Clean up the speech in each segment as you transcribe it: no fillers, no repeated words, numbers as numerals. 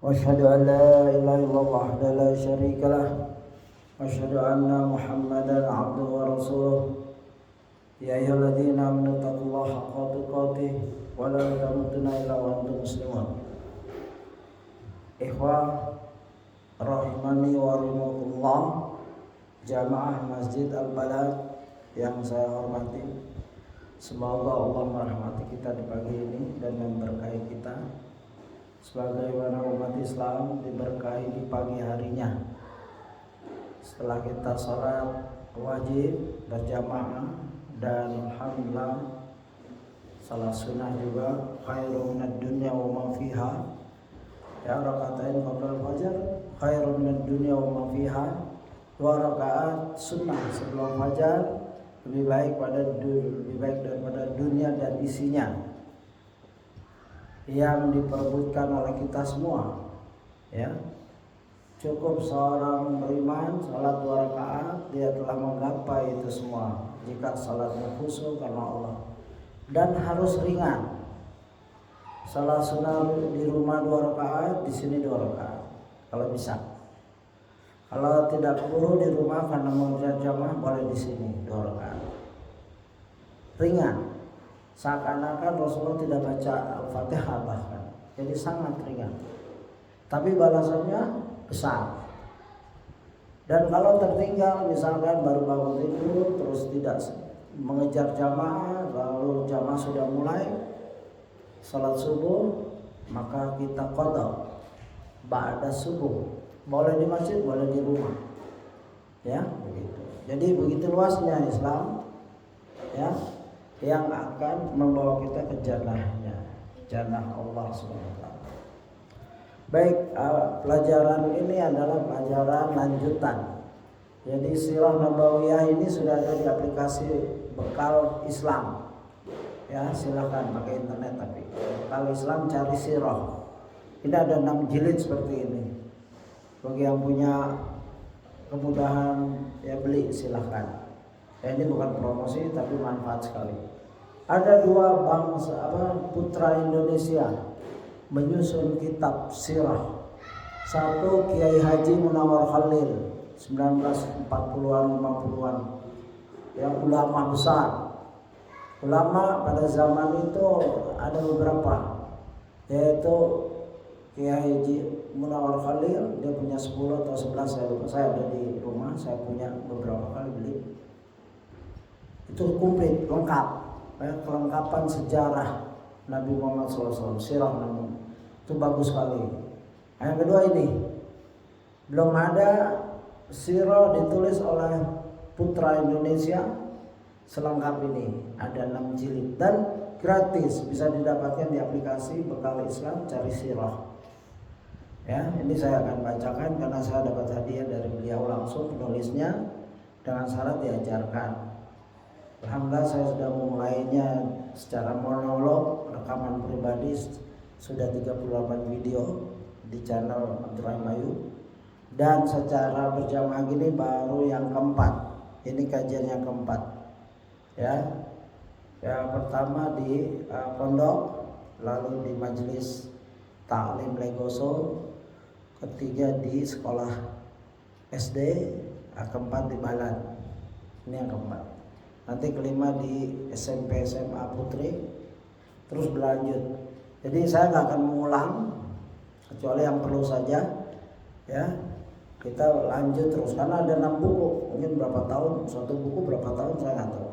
وأشهد أن لا إله إلا الله وحده لا شريك له وأشهد أن محمدا عبده ورسوله يا أيها الذين آمنوا اتقوا الله حق تقاته ولا تموتن إلا وأنتم مسلمون. Ikhwah rahimani wa rahimakumullah, jamaah Masjid Al-Balad yang saya hormati, semoga Allah merahmati kita di pagi ini dan memberkahi kita sebagaimana umat Islam diberkahi di pagi harinya. Setelah kita sholat wajib berjamaah dan alhamdulillah salat sunnah juga, khairun minad dunya wa ma fiha, ya rakaatain qabla al-fajr khairun minad dunya wa ma fiha, dua rakaat sunnah sebelum fajar lebih baik daripada dunia dan isinya yang diperebutkan oleh kita semua. Ya, cukup seorang beriman salat 2 rakaat, dia telah menggapai itu semua jika salatnya khusyuk karena Allah. Dan harus ringan. Salat sunnah di rumah 2 rakaat, di sini 2 rakaat kalau bisa. Kalau tidak perlu di rumah karena mau jamaah, boleh di sini 2 rakaat. Ringan. Seakan-akan Rasulullah tidak baca Al-Fatihah bahkan. Jadi sangat ringan. Tapi balasannya besar. Dan kalau tertinggal misalkan baru bangun tidur terus tidak mengejar jamaah, lalu jamaah sudah mulai salat subuh, maka kita qada ba'da subuh. Boleh di masjid, boleh di rumah. Ya, begitu. Jadi begitu luasnya Islam. Ya, yang akan membawa kita ke jannahnya, jannah Allah SWT. Baik, pelajaran ini adalah pelajaran lanjutan. Jadi sirah nabawiyah ini sudah ada di aplikasi Bekal Islam. Ya, silakan pakai internet, tapi Bekal Islam cari sirah. Ini ada 6 jilid seperti ini. Bagi yang punya kemudahan ya beli silahkan. Ini bukan promosi tapi manfaat sekali. Ada 2 bangsa putra Indonesia menyusun kitab sirah. Satu Kiai Haji Munawar Khalil 1940-an 50-an, yang ulama besar. Ulama pada zaman itu ada beberapa, yaitu Kiai Haji Munawar Khalil, dia punya 10 atau 11 saya lupa. Saya ada di rumah, saya punya beberapa kali beli. Itu komplit, lengkap, kelengkapan sejarah Nabi Muhammad SAW, sirah Nabi, itu bagus sekali. Yang kedua ini, belum ada sirah ditulis oleh putra Indonesia selengkap ini. Ada 6 jilid dan gratis, bisa didapatkan di aplikasi Bekal Islam, cari sirah. Ya, ini saya akan bacakan karena saya dapat hadiah dari beliau langsung, penulisnya, dengan syarat diajarkan. Alhamdulillah saya sudah memulainya secara monolog, rekaman pribadi, sudah 38 video di channel Abdurrahim Ayu, dan secara berjamaah gini baru yang keempat. Ini kajian yang keempat. Ya, yang pertama di pondok, lalu di majelis taklim Legoso, ketiga di sekolah SD, keempat di Balad. Ini yang keempat. Nanti kelima di SMP SMA Putri, terus berlanjut. Jadi saya nggak akan mengulang kecuali yang perlu saja. Ya, kita lanjut terus karena ada 6 buku, mungkin berapa tahun, suatu buku berapa tahun saya nggak tahu.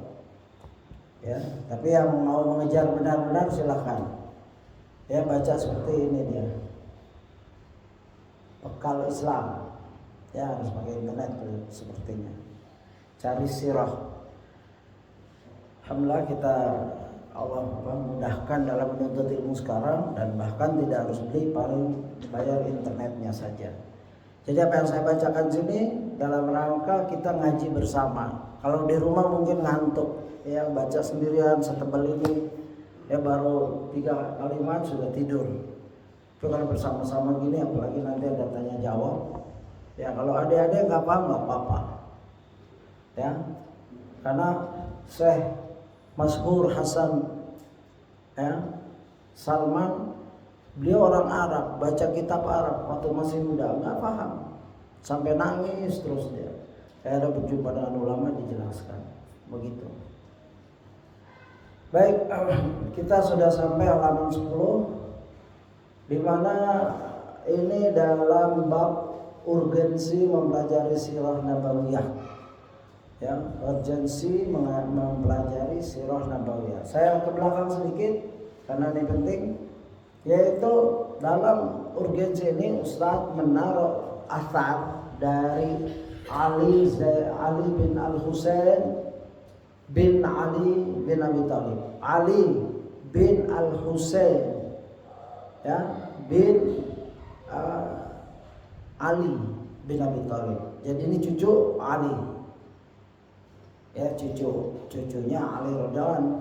Ya, tapi yang mau mengejar benar-benar silahkan. Ya, baca seperti ini dia. Bekal Islam. Ya, harus pakai internet sepertinya. Cari sirah. Alhamdulillah kita Allah mudahkan dalam menuntut ilmu sekarang, dan bahkan tidak harus beli, paling bayar internetnya saja. Jadi apa yang saya bacakan sini dalam rangka kita ngaji bersama. Kalau di rumah mungkin ngantuk, ya baca sendirian setebal ini, ya baru 3 kalimat sudah tidur. Tapi kalau bersama-sama gini, apalagi nanti ada tanya jawab, ya kalau adik-adik nggak paham nggak apa-apa. Ya, karena Syekh Masyhur Hasan Salman Beliau orang Arab, baca kitab Arab waktu masih muda, nggak paham, sampai nangis terus dia. Akhirnya berjumpa dengan ulama, dijelaskan begitu. Baik, kita sudah sampai halaman 10, di mana ini dalam bab urgensi mempelajari sirah nabawiyah. Ya, urgensi mempelajari sirah nabawiyah. Saya ke belakang sedikit karena ini penting, yaitu dalam urgensi ini Ustadz menaruh asar dari Ali bin Al-Husain bin Ali bin Abi Thalib. Ali bin Al-Husain, ya, bin Ali bin Abi Thalib. Jadi ini cucu Ali, ya, cucunya Ali radhiyallahu anhu.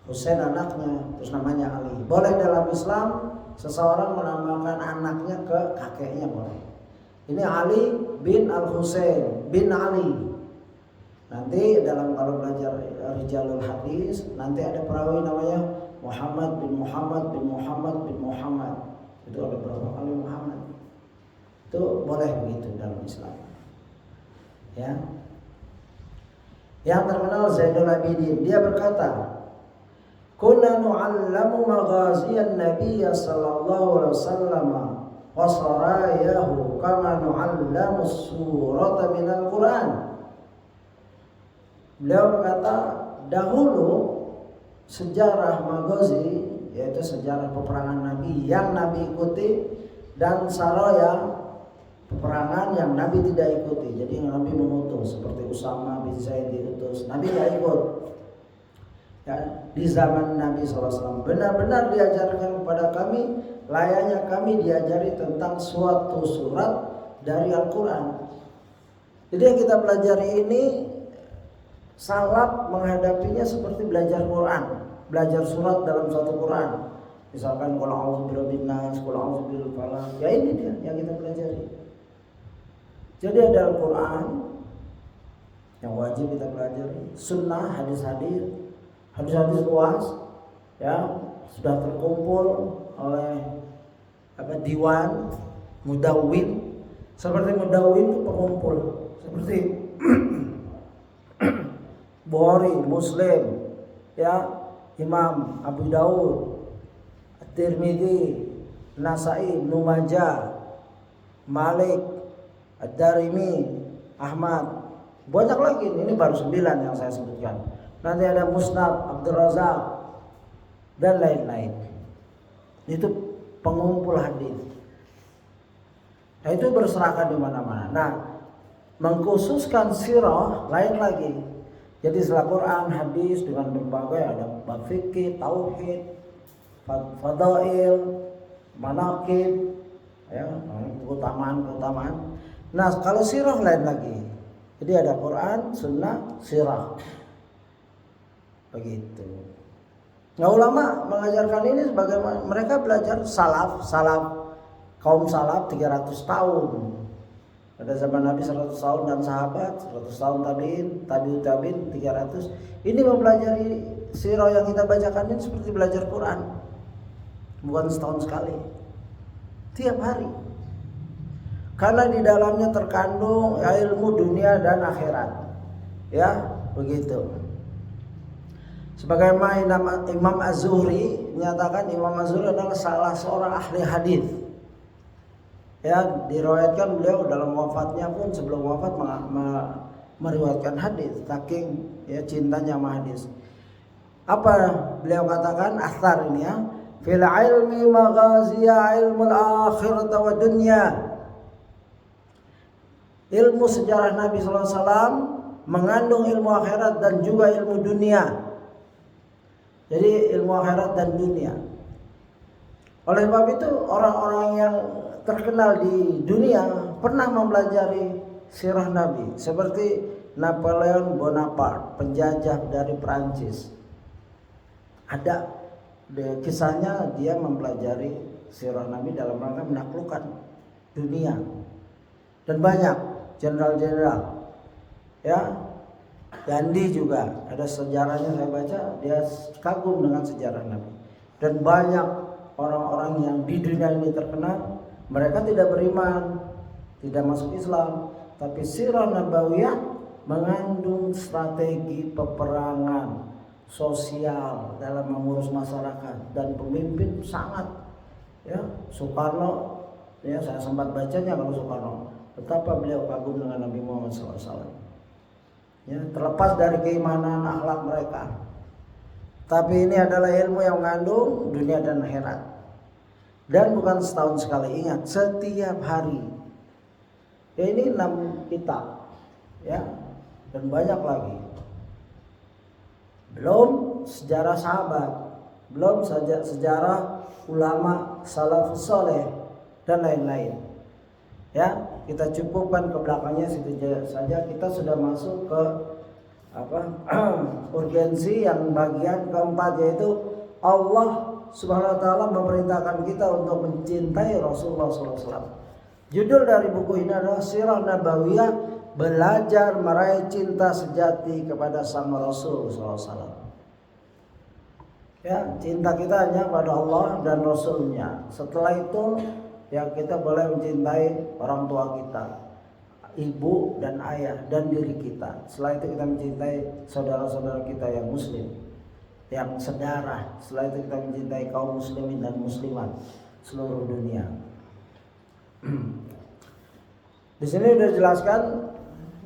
Husain anaknya, terus namanya Ali. Boleh dalam Islam seseorang menamakan anaknya ke kakeknya, boleh. Ini Ali bin Al-Husain bin Ali. Nanti dalam kalau belajar Rijalul Hadis, nanti ada perawi namanya Muhammad bin Muhammad bin Muhammad bin Muhammad. Itu ada berapa kali Muhammad? Itu boleh begitu dalam Islam. Ya. Yang terkenal Zainul Abidin, dia berkata, "Kunna nu'allamu maghaziyan Nabiy sallallahu alaihi wasallam wa sarayahu kama nu'allamu surata minal Qur'an." Beliau berkata, dahulu sejarah maghazi, yaitu sejarah peperangan Nabi yang Nabi ikuti, dan saraya, peperangan yang Nabi tidak ikuti. Jadi yang Nabi mengutus, seperti Usama bin Zaid diutus, Nabi tidak ikut. Ya, di zaman Nabi SAW benar-benar diajarkan kepada kami, layaknya kami diajari tentang suatu surat dari Al-Quran. Jadi yang kita pelajari ini, salaf menghadapinya seperti belajar Quran, belajar surat dalam satu Quran. Misalkan qul a'udzu birabbin nas, qul a'udzu birabbil falaq. Ya ini dia yang kita pelajari. Jadi ada Al-Quran yang wajib kita pelajari, sunnah, hadis-hadis luas, ya, sudah terkumpul oleh diwan mudawwin. Seperti mudawwin itu pengumpul, seperti Bukhari, Muslim, ya, Imam Abu Daud, At-Tirmidzi, Nasa'i, Ibnu Majah, Malik, Ad-Darimi, Ahmad. Banyak lagi, ini baru 9 yang saya sebutkan. Nanti ada Musnad, Abdul Razak, dan lain-lain. Itu pengumpul hadis. Nah, itu berserakan di mana-mana. Nah, mengkhususkan sirah lain lagi. Jadi setelah Quran, hadis dengan berbagai, ada bab fikih, tauhid, fadail, manaqib, ya, keutamaan. Nah, kalau sirah lain lagi. Jadi ada Quran, sunnah, sirah. Begitu. Nah, ulama mengajarkan ini sebagai mereka belajar salaf, kaum salaf 300 tahun. Pada zaman Nabi 100 tahun dan sahabat 100 tahun tabi'in 300. Ini mempelajari sirah yang kita bacakan ini seperti belajar Quran. Bukan setahun sekali. Tiap hari. Karena di dalamnya terkandung ilmu dunia dan akhirat. Ya, begitu. Sebagaimana Imam Az-Zuhri menyatakan, Imam Az-Zuhri adalah salah seorang ahli hadis. Ya, diriwayatkan beliau dalam wafatnya pun sebelum wafat meriwayatkan hadis, saking ya cintanya sama hadis. Apa beliau katakan? Athar ini, ya. Fil ilmi maghaziya ilmul akhirah wa dunya. Ilmu sejarah Nabi SAW mengandung ilmu akhirat dan juga ilmu dunia. Jadi ilmu akhirat dan dunia. Oleh sebab itu orang-orang yang terkenal di dunia pernah mempelajari sirah Nabi, seperti Napoleon Bonaparte, penjajah dari Prancis. Ada kisahnya, dia mempelajari sirah Nabi dalam rangka menaklukkan dunia. Dan banyak jenderal-jenderal, ya, Gandhi juga ada sejarahnya, saya baca, dia kagum dengan sejarah Nabi. Dan banyak orang-orang yang di dunia ini terkenal, mereka tidak beriman, tidak masuk Islam, tapi sirah nabawiyah mengandung strategi peperangan sosial dalam mengurus masyarakat, dan pemimpin sangat, ya, Soekarno, ya saya sempat bacanya kalau Soekarno, betapa beliau kagum dengan Nabi Muhammad SAW. Ya, terlepas dari keimanan akhlak mereka, tapi ini adalah ilmu yang mengandung dunia dan akhirat. Dan bukan setahun sekali, ingat, setiap hari. Ya, ini 6 kitab, ya, dan banyak lagi. Belum sejarah sahabat, belum saja sejarah ulama salafus saleh dan lain-lain. Ya, kita cukupkan ke belakangnya situ saja, kita sudah masuk ke urgensi yang bagian keempat, yaitu Allah Subhanahu wa taala memerintahkan kita untuk mencintai Rasulullah SAW. Judul dari buku ini adalah Sirah Nabawiyah, belajar meraih cinta sejati kepada sang Rasul SAW. Ya, cinta kita hanya pada Allah dan Rasulnya. Setelah itu, ya, kita boleh mencintai orang tua kita, ibu dan ayah dan diri kita. Setelah itu kita mencintai saudara-saudara kita yang muslim, yang sedarah. Setelah itu kita mencintai kaum muslimin dan muslimat seluruh dunia. Di sini sudah jelaskan,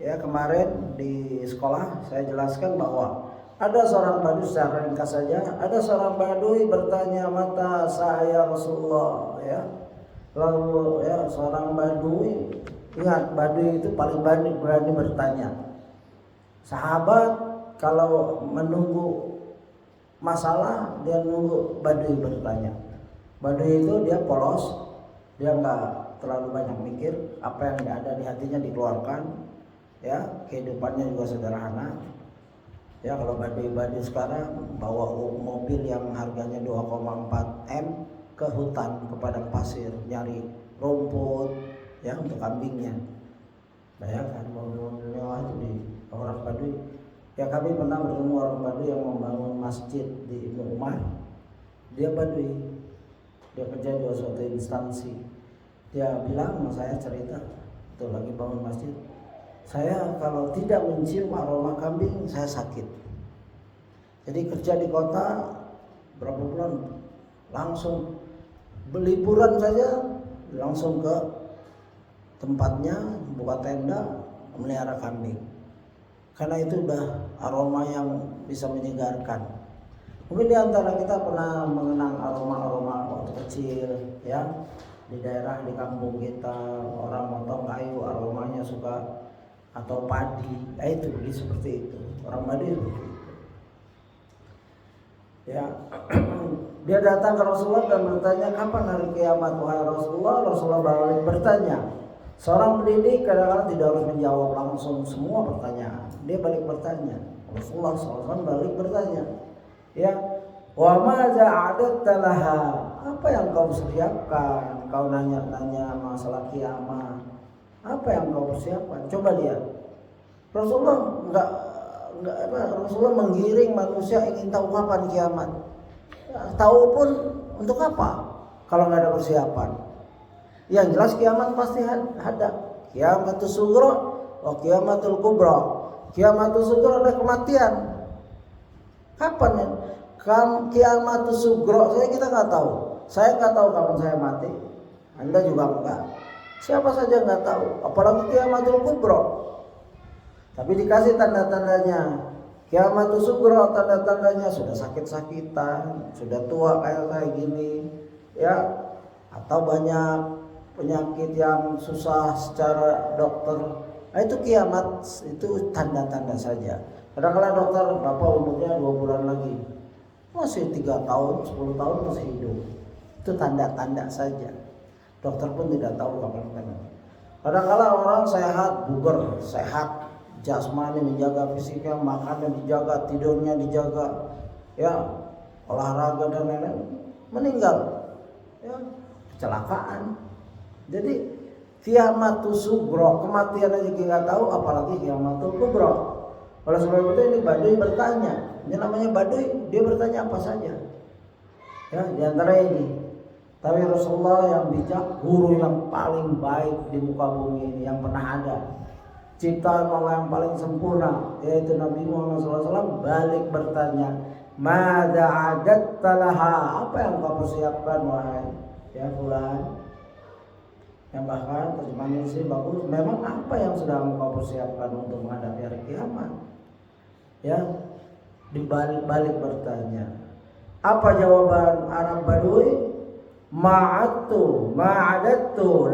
ya, kemarin di sekolah saya jelaskan bahwa ada seorang badui, secara ringkas saja, ada seorang badui bertanya, mata saya Rasulullah, ya. Lalu, ya, seorang badui, ingat, badui itu paling berani bertanya. Sahabat kalau menunggu masalah, dia nunggu badui bertanya. Badui itu dia polos, dia nggak terlalu banyak mikir, apa yang ada di hatinya dikeluarkan, ya, kehidupannya juga sederhana. Ya, kalau badui-badui sekarang bawa mobil yang harganya 2,4 M ke hutan, ke padang pasir, nyari rumput, ya, untuk kambingnya. Bayangkan mobil-mobil mewah itu di orang badui. Ya, kami pernah bertemu orang badui yang membangun masjid di Ibnu Umar. Dia badui, dia kerja di suatu instansi. Dia bilang sama saya, cerita, tuh lagi bangun masjid, saya kalau tidak mencium aroma kambing saya sakit. Jadi kerja di kota berapa bulan, langsung beliburan saja langsung ke tempatnya, buka tenda, melihara kambing. Karena itu udah aroma yang bisa menyegarkan. Mungkin di antara kita pernah mengenang aroma-aroma waktu kecil, ya, di daerah di kampung kita, orang motong kayu aromanya suka, atau padi, ya, itu seperti itu. Orang badui seperti itu. Ya, dia datang ke Rasulullah dan bertanya, kapan hari kiamat wahai Rasulullah? Rasulullah balik bertanya. Seorang pendidik kadang-kadang tidak harus menjawab langsung semua pertanyaan. Dia balik bertanya. Rasulullah SAW balik bertanya, ya, wa maza a'adatta laha, apa yang kau persiapkan? Kau nanya-nanya masalah kiamat, apa yang kau persiapkan? Coba lihat, Rasulullah Rasulullah menggiring manusia ingin tahu kapan kiamat. Tahu pun untuk apa kalau nggak ada persiapan? Yang jelas kiamat pasti ada. Kiamatus sughra wa kiamatul kubra. Kiamatus sughra adalah kematian. Kapan ya? Kiamatus sughra kita nggak tahu. Saya nggak tahu kapan saya mati. Anda juga enggak. Siapa saja nggak tahu. Apalagi kiamatul kubra. Tapi dikasih tanda-tandanya. Kiamatus sughra, tanda-tandanya sudah sakit-sakitan, sudah tua kayak gini, ya, atau banyak penyakit yang susah secara dokter. Nah, itu kiamat, itu tanda-tanda saja. Kadang-kadang dokter, bapak umurnya 2 bulan lagi, masih 3 tahun, 10 tahun masih hidup. Itu tanda-tanda saja. Dokter pun tidak tahu kapan. Kadang-kadang orang sehat, bugar, sehat, jasmani menjaga fisiknya, makannya dijaga, tidurnya dijaga, ya, olahraga dan lain-lain, meninggal, ya, kecelakaan. Jadi kiamatus sughra, kematian aja kita nggak tahu, apalagi kiamatul kubra. Oleh sebab itu ini badui bertanya. Ini namanya badui, dia bertanya apa saja. Ya, di antara ini, Tapi Rasulullah yang bijak, guru yang paling baik di muka bumi ini yang pernah ada, ciptaan Allah yang paling sempurna, yaitu Nabi Muhammad SAW, balik bertanya, "Mada adatta laha?" Apa yang kau persiapkan wahai ya fulan? Yang bahkan terjemahan sih bagus, memang apa yang sedang kau persiapkan untuk menghadapi hari kiamat? Ya, dibalik bertanya. Apa jawaban Arab Badui? Ma'adattu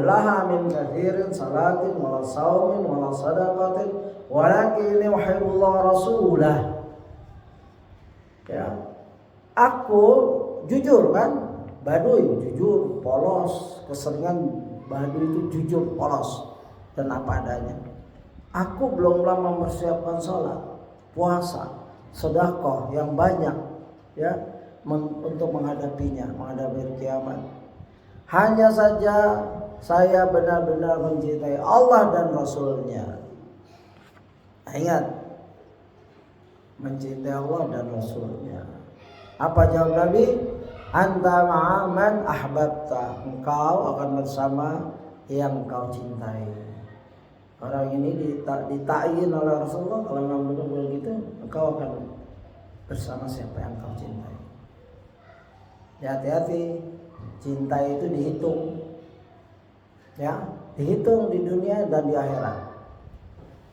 laha min kathirin salatin wala saumin wala sadaqatin walakin yuhibbullah rasulah. Ya, aku jujur kan, Badui jujur, polos, keseringan Badui itu jujur, polos dan apa adanya. Aku belum lama mempersiapkan sholat, puasa, sedekah yang banyak, ya, untuk menghadapinya, menghadapi kiamat. Hanya saja saya benar-benar mencintai Allah dan Rasulnya. Ingat, mencintai Allah dan Rasulnya. Apa jawab Nabi? Anta ma'aman ahbabta, engkau akan bersama yang kau cintai. Orang ini ditakyin oleh Rasulullah, kalau memang benar gitu, engkau akan bersama siapa yang kau cintai. Ya, hati-hati, cinta itu dihitung, ya, dihitung di dunia dan di akhirat.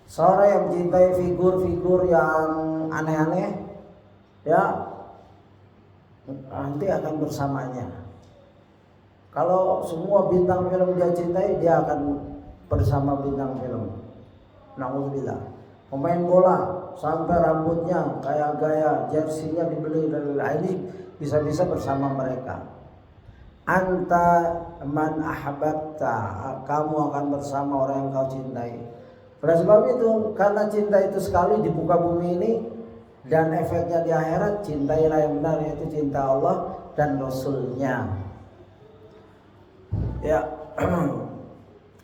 Seorang yang mencintai figur-figur yang aneh-aneh, ya, nanti akan bersamanya. Kalau semua bintang film dia cintai, dia akan bersama bintang film. Na'udzubillah. Pemain bola sampai rambutnya kayak gaya jersinya dibeli dari ini, bisa-bisa bersama mereka. Anta man ahbabta, kamu akan bersama orang yang kau cintai. Oleh sebab itu, karena cinta itu sekali di muka bumi ini dan efeknya di akhirat, cintailah yang benar, yaitu cinta Allah dan Rasulnya. Ya,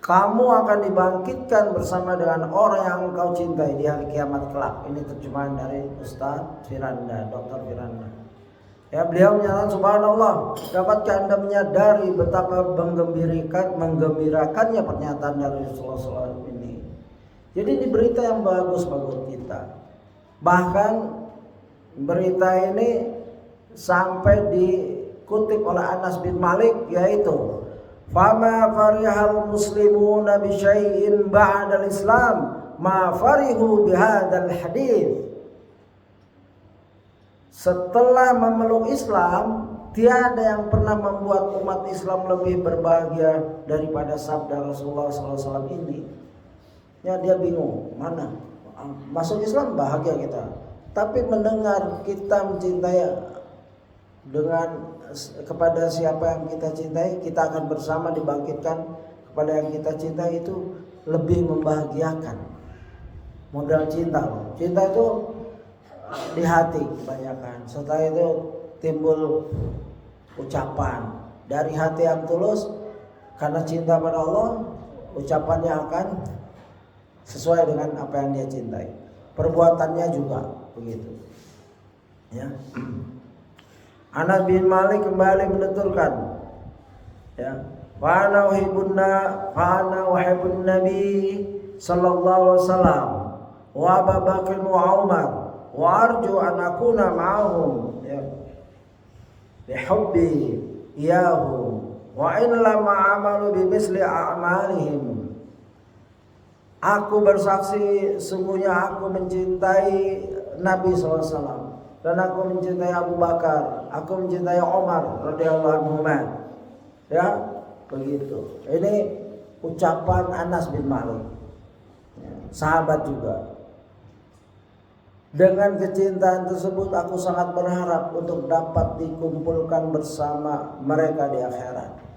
kamu akan dibangkitkan bersama dengan orang yang engkau cintai di hari kiamat kelak. Ini terjemahan dari Ustaz Firanda, Dr. Firanda. Ya, beliau menyatakan, subhanallah, dapatkah Anda menyadari betapa menggembirakannya pernyataan dari Rasulullah SAW ini. Jadi ini berita yang bagus bagi kita. Bahkan berita ini sampai dikutip oleh Anas bin Malik, yaitu fama farihal muslimuna bi syai'in ba'da al-islam ma farihu bihadzal hadits. Setelah memeluk Islam, tiada yang pernah membuat umat Islam lebih berbahagia daripada sabda Rasulullah SAW ini. Ya, dia bingung, mana masuk Islam bahagia kita, tapi mendengar kita mencintai dengan kepada siapa yang kita cintai, kita akan bersama dibangkitkan kepada yang kita cintai, itu lebih membahagiakan. Modal cinta, cinta itu di hati kebanyakan. Setelah itu timbul ucapan dari hati yang tulus karena cinta pada Allah, ucapannya akan sesuai dengan apa yang dia cintai. Perbuatannya juga begitu. Ya. Anas bin Malik kembali menuturkan, ya, wa ana uhibbun nabi sallallahu alaihi wasallam wa Abu Bakar wa Umar wa arju an akuna ma'ahum, ya, bi hubbi iyahum wa in lam a'malu bi misli a'malihim. Aku bersaksi, sungguhnya aku mencintai Nabi SAW, dan aku mencintai Abu Bakar, aku mencintai Umar radhiyallahu anhu. Ya, begitu. Ini ucapan Anas bin Malik, sahabat juga. Dengan kecintaan tersebut, aku sangat berharap untuk dapat dikumpulkan bersama mereka di akhirat.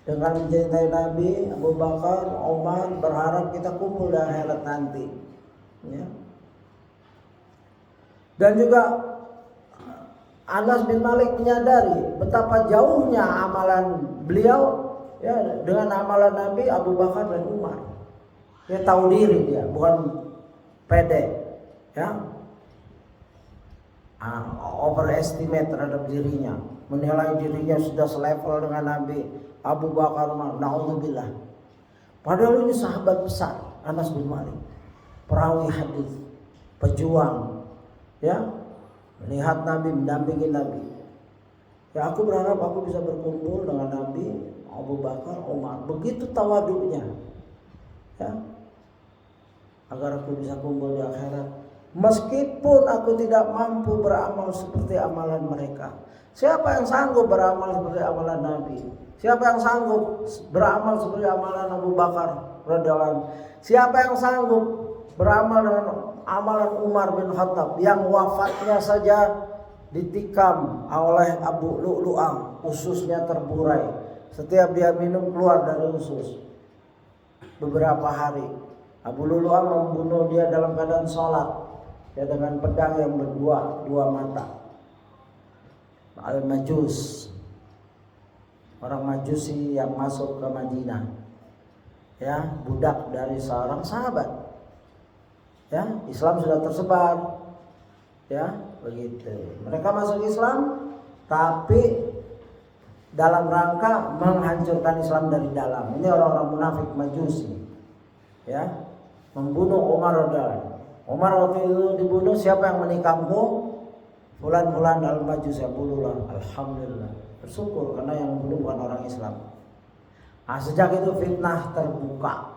Dengan mencintai Nabi, Abu Bakar, Umar, berharap kita kumpul di akhirat nanti. Ya. Dan juga Anas bin Malik menyadari betapa jauhnya amalan beliau, ya, dengan amalan Nabi, Abu Bakar dan Umar. Dia tahu diri, dia bukan pede, ya, overestimate terhadap dirinya. menilai dirinya sudah selevel dengan Nabi. Abu Bakar, naudzubillah. Padahal ini sahabat besar, Anas bin Malik, perawi hadis, pejuang, ya, melihat Nabi, mendampingi Nabi. Ya, aku berharap aku bisa berkumpul dengan Nabi, Abu Bakar, Umar. Begitu tawadunya, ya, agar aku bisa kumpul di akhirat. Meskipun aku tidak mampu beramal seperti amalan mereka. Siapa yang sanggup beramal seperti amalan Nabi? Siapa yang sanggup beramal seperti amalan Abu Bakar radhiyallahu anhu? Siapa yang sanggup beramal dengan amalan Umar bin Khattab yang wafatnya saja ditikam oleh Abu Lu'lu'ah, ususnya terburai. Setiap dia minum keluar dari usus. Beberapa hari Abu Lu'lu'ah membunuh dia dalam keadaan sholat, ya, dengan pedang yang dua mata. Al-Majus, orang Majusi yang masuk ke Madinah, ya, budak dari seorang sahabat, ya, Islam sudah tersebar, ya, begitu. Mereka masuk Islam, tapi dalam rangka menghancurkan Islam dari dalam. Ini orang-orang munafik Majusi, ya, membunuh Umar radhiyallahu anhu. Umar waktu itu dibunuh, siapa yang menikahmu? Fulan al-Majus, ya, bunuhlah. Alhamdulillah, bersyukur karena yang bunuh bukan orang Islam. Nah, sejak itu fitnah terbuka,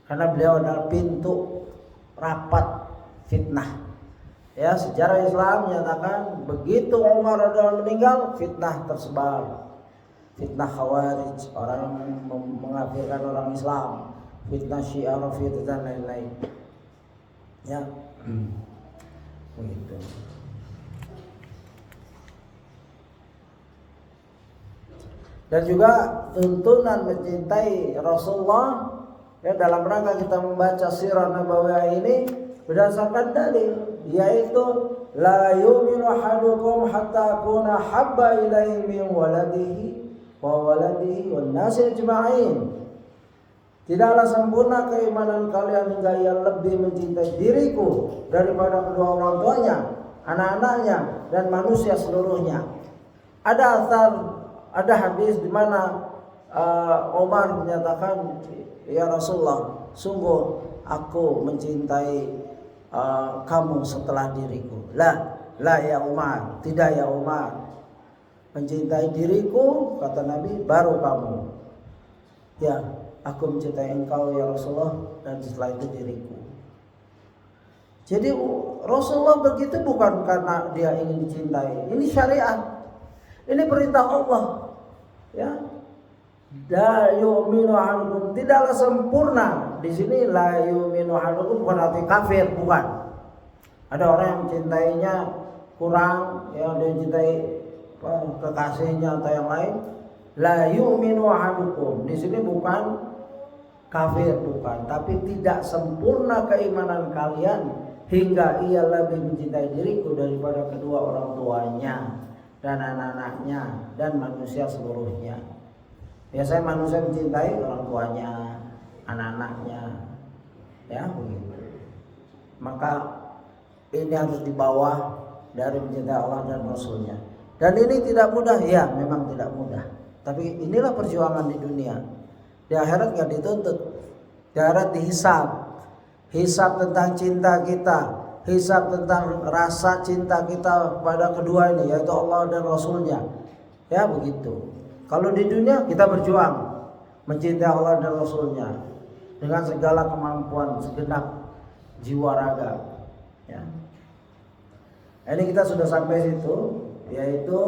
karena beliau adalah pintu rapat fitnah. Ya, sejarah Islam menyatakan begitu Umar radhiyallahu meninggal, fitnah tersebar. Fitnah Khawarij, orang yang mengafirkan orang Islam, fitnah Syiah, Rafidhah dan lain-lain. Ya, begitu. Dan juga tuntunan mencintai Rasulullah, ya, dalam rangka kita membaca sirah nabawiyah ini berdasarkan dalil, yaitu la yu'minu ahadukum hatta akuna habba ilaihi min waladihi wan nasi ajma'in. Tidaklah sempurna keimanan kalian hingga ia lebih mencintai diriku daripada kedua orang tuanya, anak-anaknya, dan manusia seluruhnya. Ada hadis di mana Umar menyatakan, ya Rasulullah, sungguh aku mencintai kamu setelah diriku. La ya Umar, tidak ya Umar. Mencintai diriku, kata Nabi, baru kamu. Ya, aku mencintai engkau ya Rasulullah, dan setelah itu diriku. Jadi Rasulullah begitu bukan karena dia ingin dicintai. Ini syariat. Ini perintah Allah, ya. La yu'minu ahadukum, tidaklah sempurna. Di sini la yu'minu ahadukum bukan arti kafir, bukan. Ada orang yang mencintainya kurang, ya, dia mencintai kekasihnya atau yang lain. La yu'minu ahadukum, di sini bukan kafir, bukan, tapi tidak sempurna keimanan kalian hingga ia lebih mencintai diriku daripada kedua orang tuanya dan anak-anaknya dan manusia seluruhnya. Biasanya manusia mencintai orang tuanya, anak-anaknya, ya, begitu. Maka ini harus dibawa dari mencintai Allah dan Rasulnya. Dan ini tidak mudah, ya, memang tidak mudah. Tapi inilah perjuangan di dunia. Di akhirat nggak dituntut, di akhirat dihisab, hisab tentang cinta kita, hisab tentang rasa cinta kita pada kedua ini, yaitu Allah dan Rasulnya, ya, begitu. Kalau di dunia kita berjuang mencintai Allah dan Rasulnya dengan segala kemampuan, segenap jiwa raga, ya. Ini kita sudah sampai situ, yaitu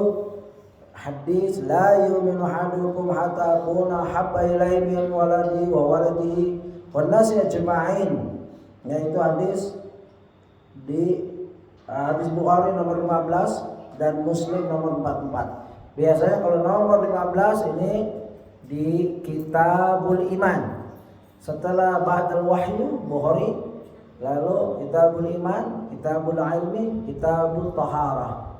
hadis la yu'minu ahadukum hatta akuna habba ilaihi min waladihi wan nasi ajma'in. Yaitu hadis di hadis Bukhari nomor 15 dan Muslim nomor 44. Biasanya kalau nomor 15 ini di Kitabul Iman. Setelah Ba'dal Wahyu Bukhari, lalu Kitabul Iman, Kitabul Ilmi, Kitabul Taharah.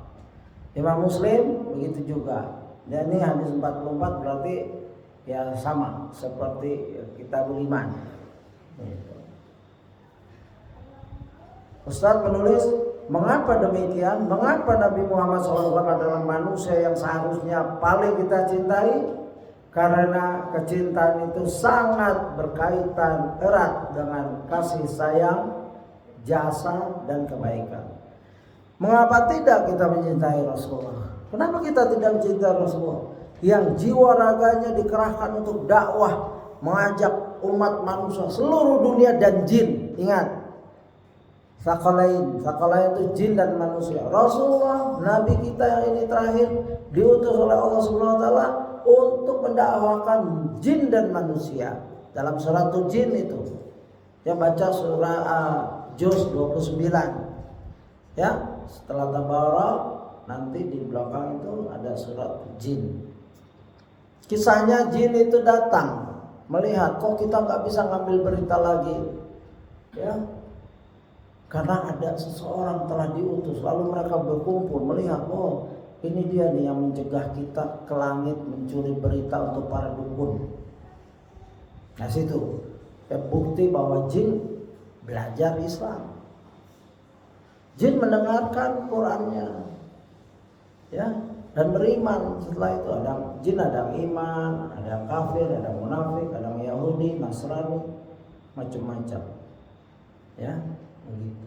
Imam Muslim begitu juga. Dan ini hadis 44 berarti ya sama seperti Kitabul Iman. Ustaz menulis Mengapa demikian? Mengapa Nabi Muhammad SAW adalah manusia yang seharusnya paling kita cintai? Karena kecintaan itu sangat berkaitan erat dengan kasih sayang, jasa, dan kebaikan. Mengapa tidak kita mencintai Rasulullah? Kenapa kita tidak mencintai Rasulullah? Yang jiwa raganya dikerahkan untuk dakwah, mengajak umat manusia seluruh dunia dan jin. Ingat, Sakalain itu jin dan manusia. Rasulullah, Nabi kita yang ini terakhir, diutus oleh Allah Subhanahu Wa Taala untuk mendakwakan jin dan manusia. Dalam surat jin itu, ya baca surah Juz 29. Ya, setelah Tabarak nanti di belakang itu ada surat jin. Kisahnya jin itu datang melihat kok kita nggak bisa ngambil berita lagi, ya. Karena ada seseorang telah diutus, lalu mereka berkumpul melihat, oh ini dia nih yang mencegah kita ke langit mencuri berita untuk para dukun. Nah situ ya, bukti bahwa jin belajar Islam. Jin mendengarkan Qurannya, ya, dan beriman. Setelah itu ada jin, ada yang iman, ada yang kafir, ada yang munafik, ada yang Yahudi, Nasrani, macam-macam, ya. Begitu.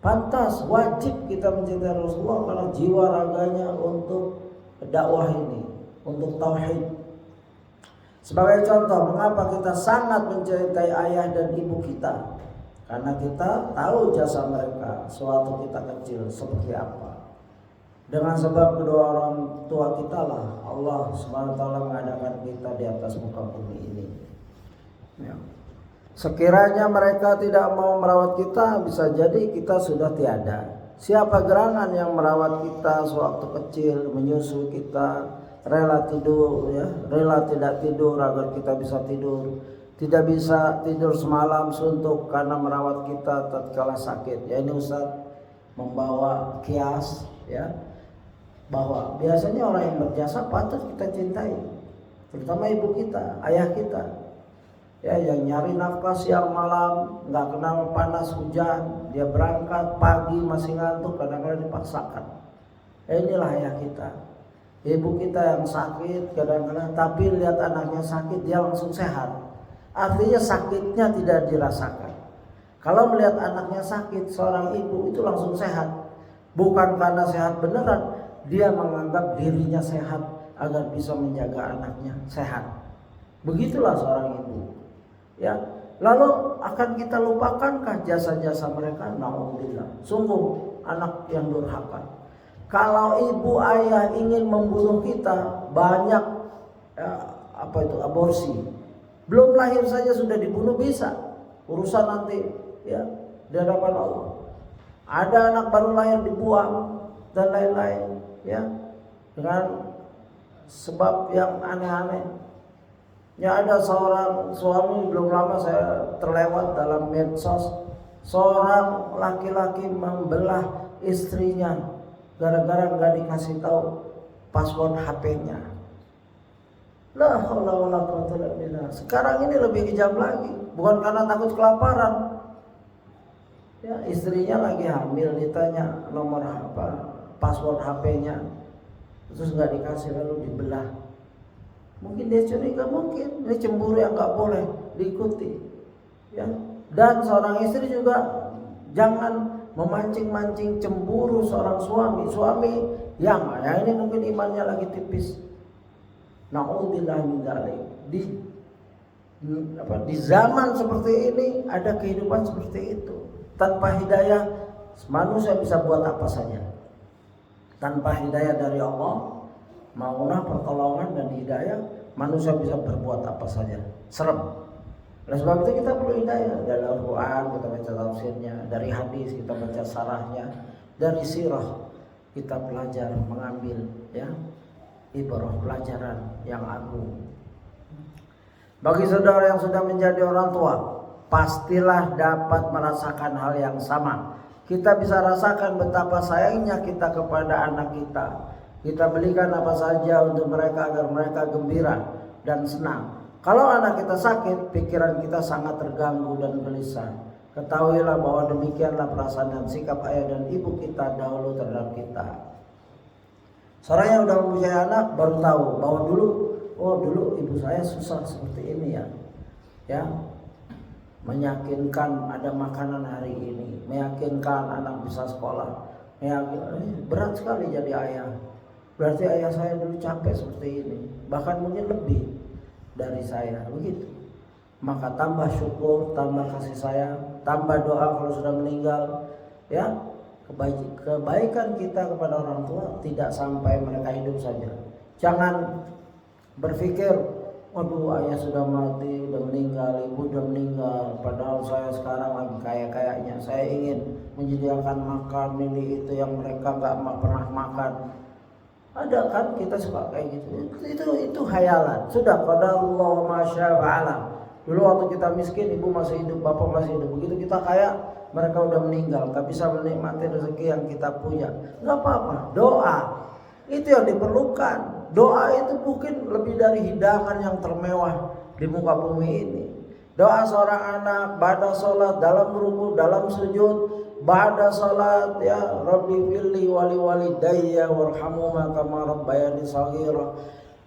Pantas wajib kita mencintai Rasulullah karena jiwa raganya untuk dakwah ini, untuk tauhid. Sebagai contoh, mengapa kita sangat mencintai ayah dan ibu kita? Karena kita tahu jasa mereka sewaktu kita kecil seperti apa. Dengan sebab kedua orang tua kita lah Allah Subhanahu Wa Taala mengadakan kita di atas muka bumi ini. Ya. Sekiranya mereka tidak mau merawat kita, bisa jadi kita sudah tiada. Siapa gerangan yang merawat kita sewaktu kecil, menyusu kita, rela tidur, ya, rela tidak tidur agar kita bisa tidur, tidak bisa tidur semalam suntuk karena merawat kita tatkala sakit. Ya ini Ustaz membawa kias, ya, bahwa biasanya orang yang berjasa patut kita cintai, terutama ibu kita, ayah kita. Ya, yang nyari nafkah siang malam, nggak kenal panas hujan, dia berangkat pagi masih ngantuk, kadang-kadang dipaksakan. Inilah ayah kita. Ibu kita yang sakit kadang-kadang, tapi lihat anaknya sakit dia langsung sehat. Artinya sakitnya tidak dirasakan. Kalau melihat anaknya sakit, seorang ibu itu langsung sehat. Bukan karena sehat beneran, dia menganggap dirinya sehat agar bisa menjaga anaknya sehat. Begitulah seorang ibu. Ya, lalu akan kita lupakankah jasa-jasa mereka? Na'udzubillah. Sungguh anak yang durhaka. Kalau ibu ayah ingin membunuh kita, banyak ya, aborsi. Belum lahir saja sudah dibunuh bisa. Urusan nanti ya di hadapan Allah. Ada anak baru lahir dibuang dan lain-lain, ya, dengan sebab yang aneh-aneh. Ya ada seorang suami, belum lama saya terlewat dalam medsos, seorang laki-laki membelah istrinya gara-gara nggak dikasih tahu password HP-nya. La haula wala quwwata illa billah. Sekarang ini lebih kejam lagi, bukan karena takut kelaparan. Ya, istrinya lagi hamil, ditanya nomor password HP-nya, terus nggak dikasih lalu dibelah. Mungkin dia curiga, mungkin ini cemburu yang nggak boleh diikuti, ya. Dan seorang istri juga jangan memancing-mancing cemburu seorang suami yang ini mungkin imannya lagi tipis. Na'udzubillah min dzalik. Di zaman seperti ini ada kehidupan seperti itu. Tanpa hidayah manusia bisa buat apa saja. Tanpa hidayah dari Allah, maunah pertolongan dan hidayah, manusia bisa berbuat apa saja. Serem. Oleh sebab itu kita perlu hidayah. Dari Al-Quran kita baca tafsirnya, dari hadis kita baca sarahnya, dari sirah kita belajar mengambil ya ibrah, pelajaran yang agung. Bagi saudara yang sudah menjadi orang tua, pastilah dapat merasakan hal yang sama. Kita bisa rasakan betapa sayangnya kita kepada anak kita. Kita belikan apa saja untuk mereka agar mereka gembira dan senang. Kalau anak kita sakit, pikiran kita sangat terganggu dan gelisah. Ketahuilah bahwa demikianlah perasaan dan sikap ayah dan ibu kita dahulu terhadap kita. Seorang yang udah mempunyai anak baru tahu bahwa dulu ibu saya susah seperti ini ya, meyakinkan ada makanan hari ini, meyakinkan anak bisa sekolah, berat sekali jadi ayah. Berarti ayah saya dulu capek seperti ini, bahkan mungkin lebih dari saya, begitu. Maka tambah syukur, tambah kasih sayang, tambah doa kalau sudah meninggal, ya. Kebaikan kita kepada orang tua tidak sampai mereka hidup saja. Jangan berpikir, waduh ayah sudah mati, sudah meninggal, ibu sudah meninggal, padahal saya sekarang lagi kaya-kayanya, saya ingin menyediakan makan ini itu yang mereka nggak pernah makan. Ada kan kita suka kayak gitu. Itu hayalan. Sudah qadarullah ma syaa fa'ala. Dulu waktu kita miskin, ibu masih hidup, bapak masih hidup. Begitu kita kaya, mereka udah meninggal, gak bisa menikmati rezeki yang kita punya. Gak apa-apa, doa itu yang diperlukan. Doa itu mungkin lebih dari hidangan yang termewah di muka bumi ini. Doa seorang anak ba'da sholat, dalam ruku, dalam sujud, ba'da sholat, ya Rabbi firli wali walidayya warhamhuma kama rabbayani shaghira.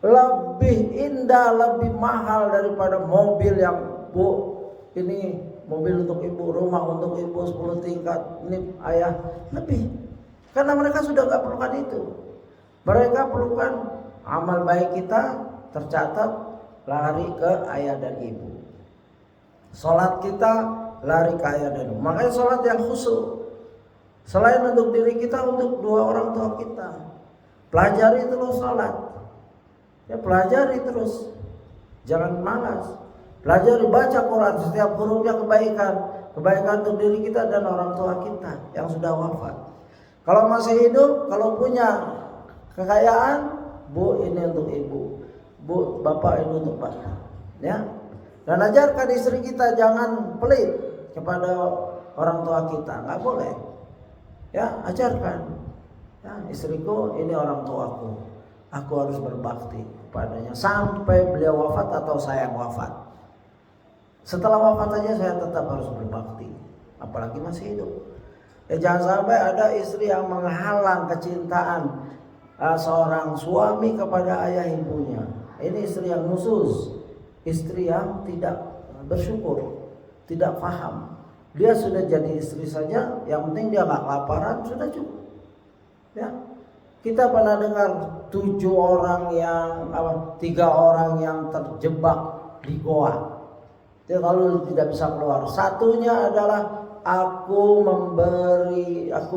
Lebih indah, lebih mahal daripada mobil yang ini mobil untuk ibu, rumah untuk ibu 10 tingkat, ini ayah, lebih. Karena mereka sudah gak perlukan itu. Mereka perlukan amal baik kita tercatat, lari ke ayah dan ibu. Salat kita lari ke ayah dan ibu. Makanya salat yang khusyuk. Selain untuk diri kita, untuk dua orang tua kita. Pelajari terus salat. Ya pelajari terus, jangan malas. Pelajari, baca Quran, setiap hurufnya kebaikan untuk diri kita dan orang tua kita yang sudah wafat. Kalau masih hidup, kalau punya kekayaan, bu ini untuk ibu, bu bapak ini untuk bapak, ya. Dan ajarkan istri kita jangan pelit kepada orang tua kita, nggak boleh. Ya ajarkan, ya istriku ini orang tuaku. Aku harus berbakti kepadanya sampai beliau wafat atau saya yang wafat. Setelah wafat saja saya tetap harus berbakti, apalagi masih hidup. Jangan sampai ada istri yang menghalang kecintaan seorang suami kepada ayah ibunya. Ini istri yang nusus, istri yang tidak bersyukur, tidak paham. Dia sudah jadi istri saja, yang penting dia nggak kelaparan, sudah cukup. Ya. Kita pernah dengar 3 orang yang terjebak di goa. Dia kalau tidak bisa keluar. Satunya adalah aku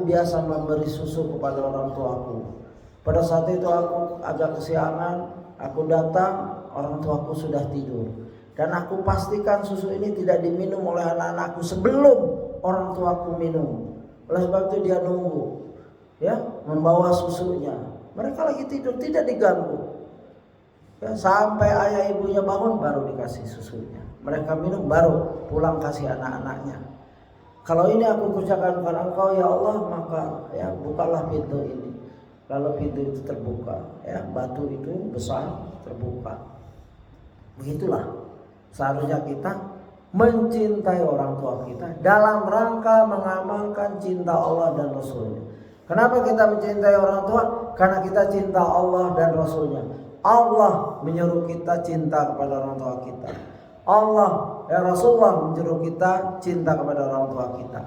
biasa memberi susu kepada orang tuaku. Pada saat itu aku agak kesiangan, aku datang, orang tuaku sudah tidur. Dan aku pastikan susu ini tidak diminum oleh anak-anakku sebelum orang tuaku minum. Oleh sebab itu dia nunggu. Ya, membawa susunya. Mereka lagi tidur, tidak diganggu. Ya, sampai ayah ibunya bangun baru dikasih susunya. Mereka minum baru pulang kasih anak-anaknya. Kalau ini aku kerjakan karena Engkau ya Allah, maka ya bukalah pintu ini. Kalau pintu itu terbuka, ya batu itu besar terbuka. Begitulah seharusnya kita mencintai orang tua kita dalam rangka mengamalkan cinta Allah dan Rasulnya. Kenapa kita mencintai orang tua? Karena kita cinta Allah dan Rasulnya. Allah menyuruh kita cinta kepada orang tua kita. Allah ya Rasulullah menyuruh kita cinta kepada orang tua kita.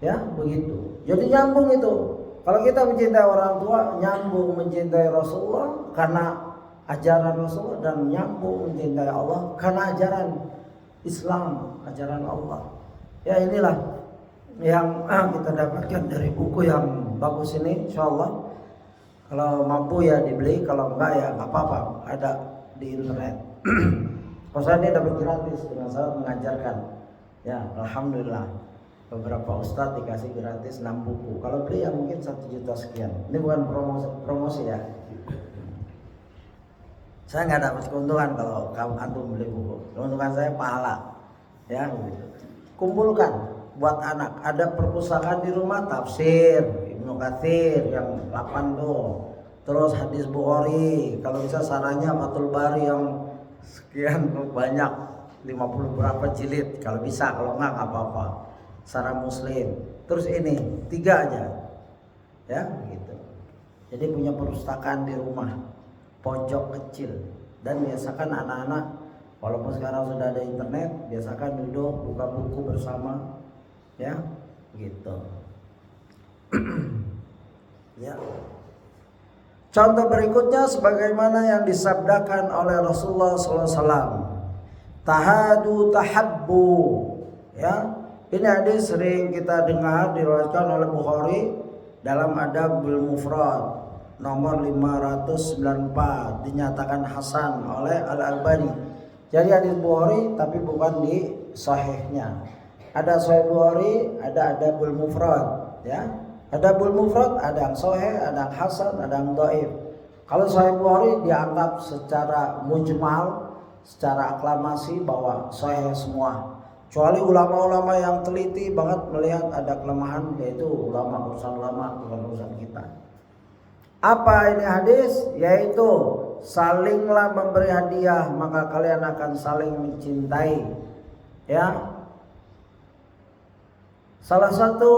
Ya begitu. Jadi nyambung itu. Kalau kita mencintai orang tua, nyambung mencintai Rasulullah karena ajaran Rasulullah, dan nyambung mencintai Allah karena ajaran Islam, ajaran Allah. Ya inilah yang kita dapatkan dari buku yang bagus ini, insyaallah. Kalau mampu ya dibeli, kalau enggak ya enggak apa-apa, ada di internet. Kalau saya ini dapat gratis dengan saya mengajarkan. Ya, alhamdulillah. Beberapa ustadz dikasih gratis 6 buku. Kalau beli ya mungkin 1 juta sekian. Ini bukan promosi ya. Saya nggak dapat keuntungan kalau kamu antum beli buku. Keuntungan saya pahala. Ya, kumpulkan buat anak. Ada perpustakaan di rumah, tafsir Ibnu Katsir yang 8 tuh. Terus hadis Bukhari, kalau bisa sarannya Fathul Bari yang sekian banyak, 50 berapa jilid kalau bisa, kalau enggak apa-apa. secara muslim. Terus ini 3 aja. Ya, gitu. Jadi punya perpustakaan di rumah, pojok kecil, dan biasakan anak-anak walaupun sekarang sudah ada internet, biasakan duduk buka buku bersama, ya, gitu. Ya. Contoh berikutnya sebagaimana yang disabdakan oleh Rasulullah SAW. Tahadu tahabbu. Ya, ini hadis sering kita dengar diriwayatkan oleh Bukhari dalam Adabul Mufrad nomor 594, dinyatakan hasan oleh Al-Albani. Jadi hadis Bukhari tapi bukan di sahihnya. Ada Sahih Bukhari, ada Adabul Mufrad, ya. Adabul Mufrad ada yang sahih, ada yang hasan, ada yang dhaif. Kalau Sahih Bukhari dianggap secara mujmal, secara aklamasi bahwa sahih semua. Kecuali ulama-ulama yang teliti banget melihat ada kelemahan, yaitu ulama, urusan ulama, bukan urusan kita. Apa ini hadis? Yaitu salinglah memberi hadiah maka kalian akan saling mencintai. Ya. Salah satu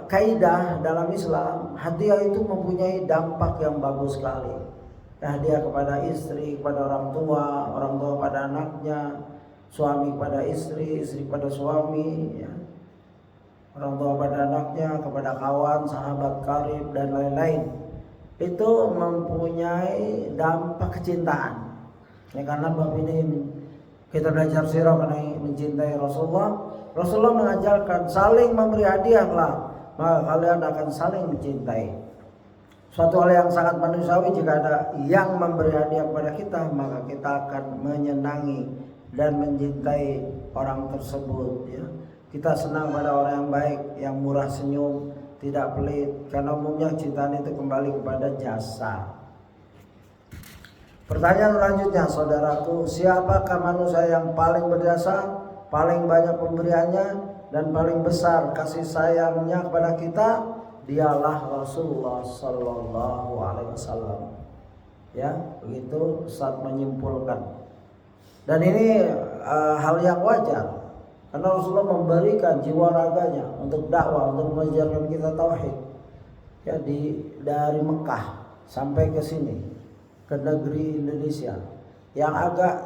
kaidah dalam Islam, hadiah itu mempunyai dampak yang bagus sekali. Hadiah kepada istri, kepada orang tua pada anaknya, suami kepada istri, istri kepada suami, ya. Orang tua pada anaknya, kepada kawan, sahabat karib dan lain-lain. Itu mempunyai dampak kecintaan. Ya, karena bab ini kita belajar sirah mengenai mencintai Rasulullah. Rasulullah mengajarkan saling memberi hadiahlah, maka kalian akan saling mencintai. Suatu hal yang sangat manusiawi, jika ada yang memberi hadiah kepada kita, maka kita akan menyenangi dan mencintai orang tersebut, ya. Kita senang pada orang yang baik, yang murah senyum, tidak pelit, karena umumnya cintaan itu kembali kepada jasa. Pertanyaan selanjutnya, saudaraku, siapakah manusia yang paling berjasa, paling banyak pemberiannya, dan paling besar kasih sayangnya kepada kita? Dialah Rasulullah Sallallahu Alaihi Wasallam. Ya, begitu Ustaz menyimpulkan. Dan ini hal yang wajar, karena Rasulullah memberikan jiwa raganya untuk dakwah, untuk mengajarkan kita tauhid. Ya, dari Mekah sampai ke sini, ke negeri Indonesia, yang agak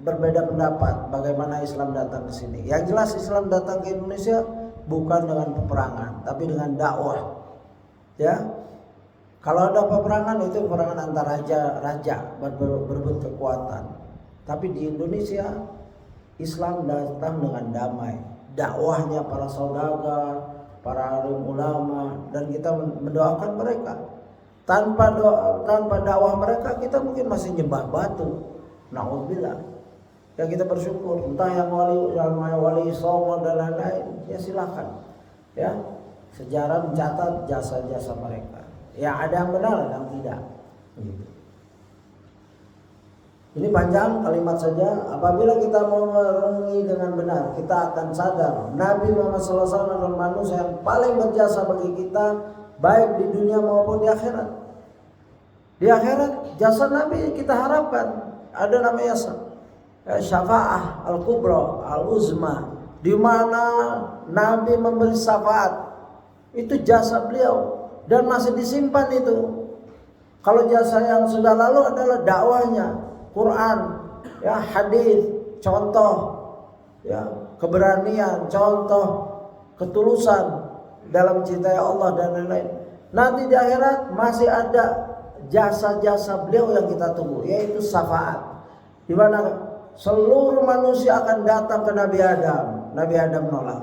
berbeda pendapat bagaimana Islam datang ke sini. Yang jelas Islam datang ke Indonesia bukan dengan peperangan, tapi dengan dakwah. Ya, kalau ada peperangan itu peperangan antar raja berebut kekuatan. Tapi di Indonesia Islam datang dengan damai. Dakwahnya para saudagar, para alim ulama, dan kita mendoakan mereka. Tanpa dakwah mereka kita mungkin masih nyembah batu. Nauzubillah. Ya, kita bersyukur. Entah yang wali songo dan lain-lain, ya silakan. Ya, sejarah mencatat jasa-jasa mereka. Ya, ada yang benar, ada yang tidak. Gitu. Ini panjang kalimat saja. Apabila kita mau merenungi dengan benar, kita akan sadar Nabi Muhammad SAW adalah manusia yang paling berjasa bagi kita, baik di dunia maupun di akhirat. Di akhirat jasa Nabi kita harapkan. Ada namanya syafaah al-kubra, al-uzma, di mana Nabi memberi syafaat. Itu jasa beliau dan masih disimpan itu. Kalau jasa yang sudah lalu adalah dakwahnya, Quran, ya, hadis, contoh, ya, keberanian, contoh ketulusan dalam mencintai Allah dan lain-lain. Nanti di akhirat masih ada jasa-jasa beliau yang kita tunggu, yaitu syafaat, di mana seluruh manusia akan datang ke Nabi Adam. Nabi Adam menolak,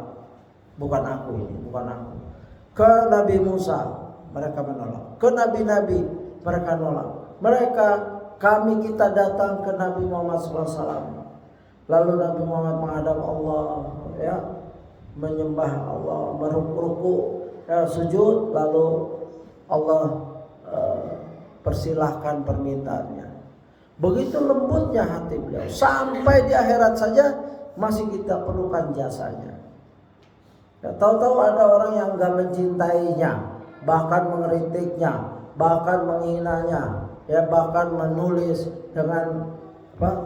bukan aku ini, bukan aku. Ke Nabi Musa mereka menolak, ke nabi-nabi mereka menolak. Kita datang ke Nabi Muhammad SAW. Lalu Nabi Muhammad menghadap Allah, ya, menyembah Allah, meruku, ya, sujud, lalu Allah persilahkan permintaannya. Begitu lembutnya hati beliau, sampai di akhirat saja masih kita perlukan jasanya. Ya, tahu-tahu ada orang yang gak mencintainya, bahkan mengkritiknya, bahkan menghinanya, ya, bahkan menulis dengan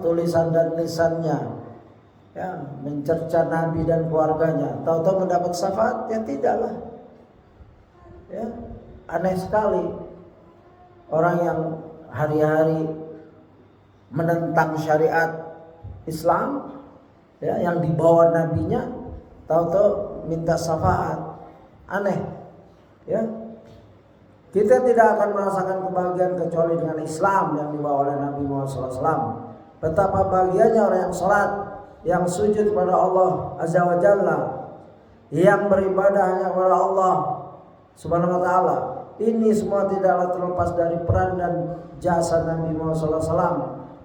tulisan dan lisannya, ya, mencerca Nabi dan keluarganya, tahu-tahu mendapat syafaat? Ya tidaklah. Ya, aneh sekali orang yang hari-hari menentang syariat Islam, ya, yang dibawa nabinya, tahu-tahu minta syafaat. Aneh, ya. Kita tidak akan merasakan kebahagiaan kecuali dengan Islam yang dibawa oleh Nabi Muhammad SAW. Betapa bahagianya orang yang sholat, yang sujud kepada Allah Azza wa Jalla, yang beribadah hanya kepada Allah Subhanahu wa Ta'ala. Ini semua tidaklah terlepas dari peran dan jasa Nabi Muhammad SAW.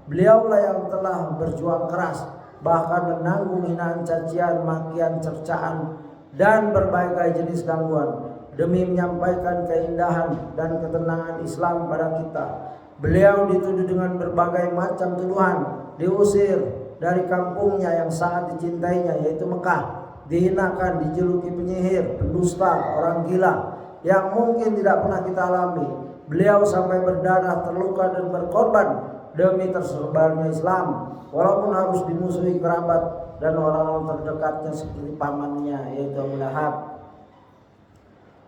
Beliaulah yang telah berjuang keras, bahkan menanggung hinaan, cacian, makian, cercaan, dan berbagai jenis gangguan demi menyampaikan keindahan dan ketenangan Islam pada kita. Beliau dituduh dengan berbagai macam tuduhan, diusir dari kampungnya yang sangat dicintainya, yaitu Mekah, dihinakan, dijuluki penyihir, pendusta, orang gila yang mungkin tidak pernah kita alami. Beliau sampai berdarah, terluka dan berkorban demi tersebarnya Islam, walaupun harus dimusuhi kerabat dan orang-orang terdekatnya seperti pamannya, yaitu Abu Lahab.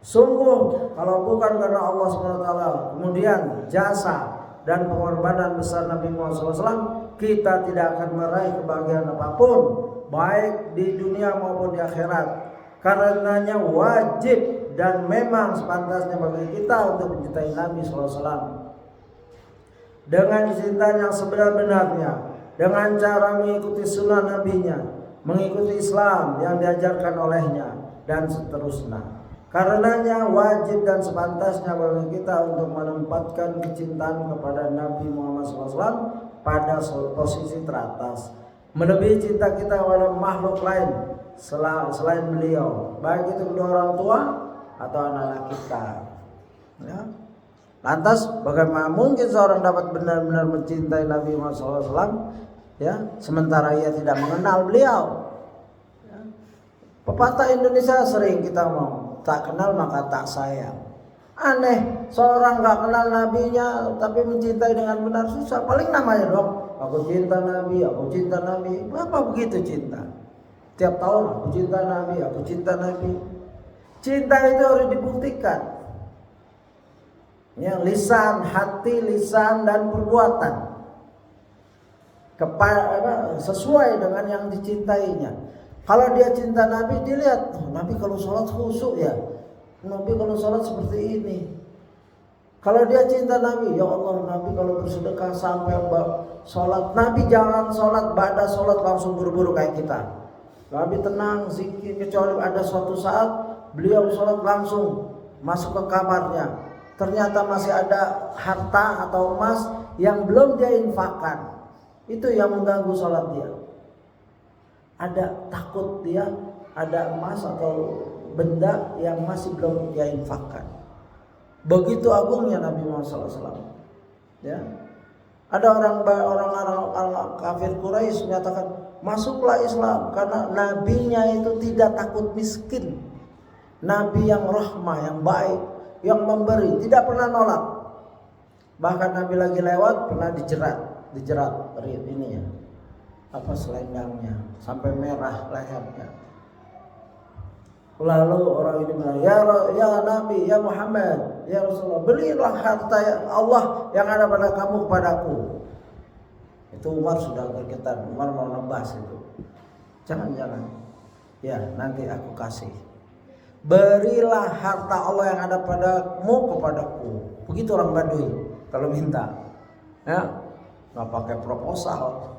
Sungguh kalau bukan karena Allah SWT, kemudian jasa dan pengorbanan besar Nabi Muhammad SAW, kita tidak akan meraih kebahagiaan apapun, baik di dunia maupun di akhirat. Karenanya wajib dan memang sepantasnya bagi kita untuk mencintai Nabi SAW dengan cinta yang sebenar-benarnya, dengan cara mengikuti sunnah nabinya, mengikuti Islam yang diajarkan olehnya, dan seterusnya. Karenanya wajib dan sepantasnya bagi kita untuk menempatkan kecintaan kepada Nabi Muhammad SAW pada posisi teratas, melebihi cinta kita kepada makhluk lain selain beliau, baik itu kedua orang tua atau anak-anak kita. Ya. Lantas bagaimana mungkin seorang dapat benar-benar mencintai Nabi Muhammad SAW, ya, sementara ia tidak mengenal beliau? Ya. Pepatah Indonesia sering kita mau, tak kenal maka tak sayang. Aneh, seorang gak kenal nabinya tapi mencintai dengan benar, susah. Paling namanya dong, aku cinta Nabi, aku cinta Nabi. Apa begitu cinta? Tiap tahun aku cinta Nabi, aku cinta Nabi. Cinta itu harus dibuktikan, ya, lisan, hati, lisan dan perbuatan sesuai dengan yang dicintainya. Kalau dia cinta Nabi, dilihat, Nabi kalau sholat khusyuk ya, Nabi kalau sholat seperti ini. Kalau dia cinta Nabi, ya Allah, Nabi kalau bersedekah sampai sholat, Nabi jangan sholat, ba'da sholat langsung buru-buru kayak kita. Nabi tenang, zikir, kecuali ada suatu saat beliau sholat langsung masuk ke kamarnya. Ternyata masih ada harta atau emas yang belum dia infakkan. Itu yang mengganggu sholat dia. Ada takut dia ada emas atau benda yang masih belum dia infakkan. Begitu agungnya Nabi Muhammad SAW. Ya. Ada orang kafir Quraisy menyatakan masuklah Islam karena nabinya itu tidak takut miskin. Nabi yang rahmah, yang baik, yang memberi, tidak pernah nolak. Bahkan Nabi lagi lewat pernah dijerat ini ya, apa selendangnya sampai merah lehernya. Lalu orang ini bilang, ya Nabi, ya Muhammad, ya Rasulullah, belilah harta Allah yang ada pada kamu kepadaku. Itu Umar sudah bergetar, Umar mau nebas itu. Jangan. Ya, nanti aku kasih. Berilah harta Allah yang ada padamu kepadaku. Begitu orang Baduy kalau minta. Ya, nggak pakai proposal.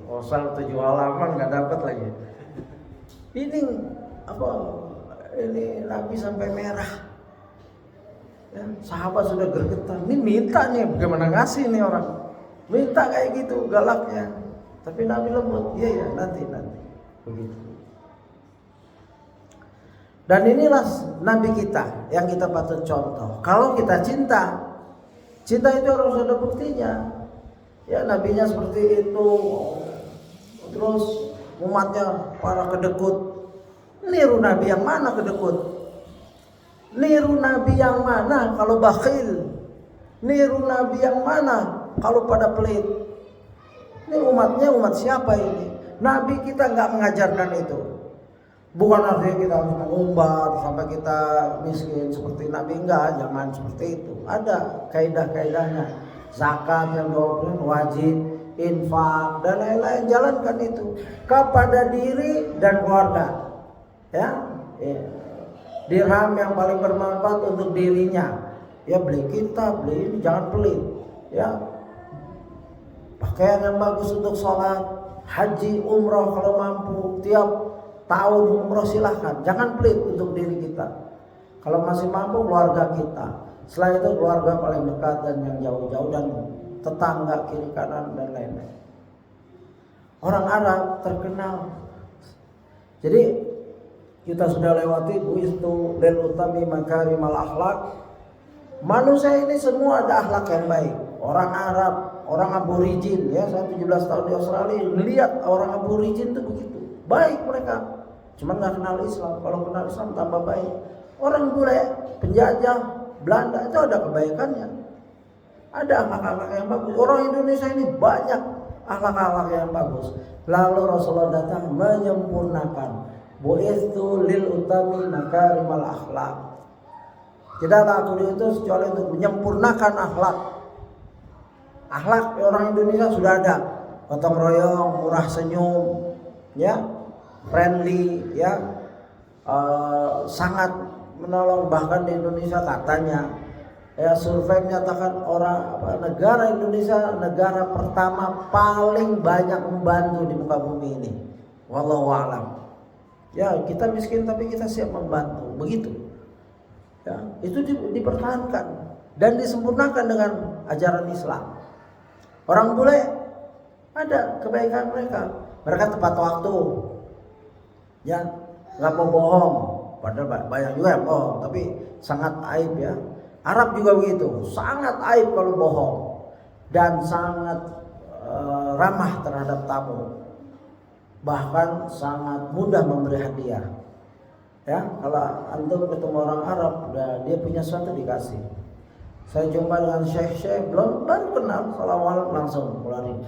Proposal 7 halaman nggak dapat lagi. Ini apa? Ini Nabi sampai merah. Ya, sahabat sudah gergetan. Ini minta nih, bagaimana ngasih nih orang? Minta kayak gitu galaknya. Tapi Nabi lembut. Iya nanti. Begitu. Dan inilah Nabi kita yang kita patut contoh. Kalau kita cinta itu harus ada buktinya. Ya, nabinya seperti itu, terus umatnya para kedekut. Niru Nabi yang mana kedekut? Niru Nabi yang mana kalau bakhil? Niru Nabi yang mana kalau pada pelit? Ini umatnya umat siapa ini? Nabi kita nggak mengajarkan itu. Bukan artinya kita harus mengumbar sampai kita miskin seperti Nabi, enggak, jangan seperti itu. Ada kaidah-kaidahnya. Zakat yang 20% wajib, infak dan lain-lain, jalankan itu kepada diri dan keluarga. Ya. Dirham yang paling bermanfaat untuk dirinya. Ya beli kitab, beli ini, jangan pelit. Ya. Pakaian yang bagus untuk sholat, haji, umroh kalau mampu, tiap tahun umroh silahkan, jangan pelit untuk diri kita. Kalau masih mampu keluarga kita, setelah itu keluarga paling dekat dan yang jauh-jauh dan tetangga kiri kanan dan lain-lain. Orang Arab terkenal. Jadi kita sudah lewati buistu lil utami makarimal akhlak. Manusia ini semua ada akhlak yang baik. Orang Arab, orang aborigin, ya saya 17 tahun di Australia melihat orang aborigin itu begitu. Baik mereka, cuma nggak kenal Islam. Kalau kenal Islam tambah baik. Orang bule, penjajah Belanda itu ada kebaikannya, ada akhlak-akhlak yang bagus. Orang Indonesia ini banyak akhlak-akhlak yang bagus. Lalu Rasulullah datang menyempurnakan. Bu'itsu lil utami makarimal akhlak. Tidaklah aku diutus kecuali untuk menyempurnakan akhlak. Akhlak orang Indonesia sudah ada, gotong royong, murah senyum, ya, friendly, ya, sangat menolong. Bahkan di Indonesia katanya, ya survei menyatakan negara Indonesia negara pertama paling banyak membantu di muka bumi ini. Wallahu a'lam. Ya kita miskin tapi kita siap membantu, begitu. Ya itu dipertahankan dan disempurnakan dengan ajaran Islam. Orang bule ada kebaikan mereka. Mereka tepat waktu, ya nggak mau bohong. Padahal banyak juga yang bohong, tapi sangat aib ya. Arab juga begitu, sangat aib kalau bohong dan sangat ramah terhadap tamu. Bahkan sangat mudah memberi hadiah. Ya, kalau antum ketemu orang Arab, dia punya sesuatu dikasih. Saya jumpa dengan syekh-syekh baru kenal, salawat langsung keluarin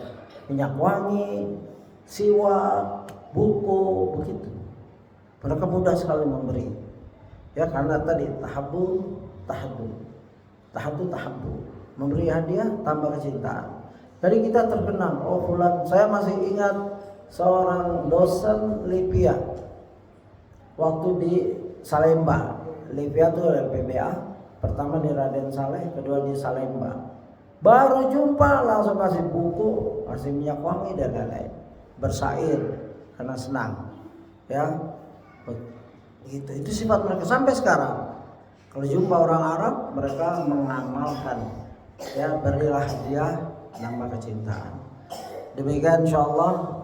minyak wangi, siwak, buku, begitu. Mereka mudah sekali memberi. Ya karena tadi tahabbu, memberi hadiah tambah kecintaan. Tadi kita terkenal, oh fulan, saya masih ingat seorang dosen Libya waktu di Salemba. Libya itu LPBA, pertama di Raden Saleh, kedua di Salemba. Baru jumpa langsung kasih buku, kasih minyak wangi dan lain-lain, bersair karena senang. Ya, itu sifat mereka sampai sekarang. Kalau jumpa orang Arab, mereka mengamalkan, ya berilah hadiah nambah kecintaan. Demikian insyaallah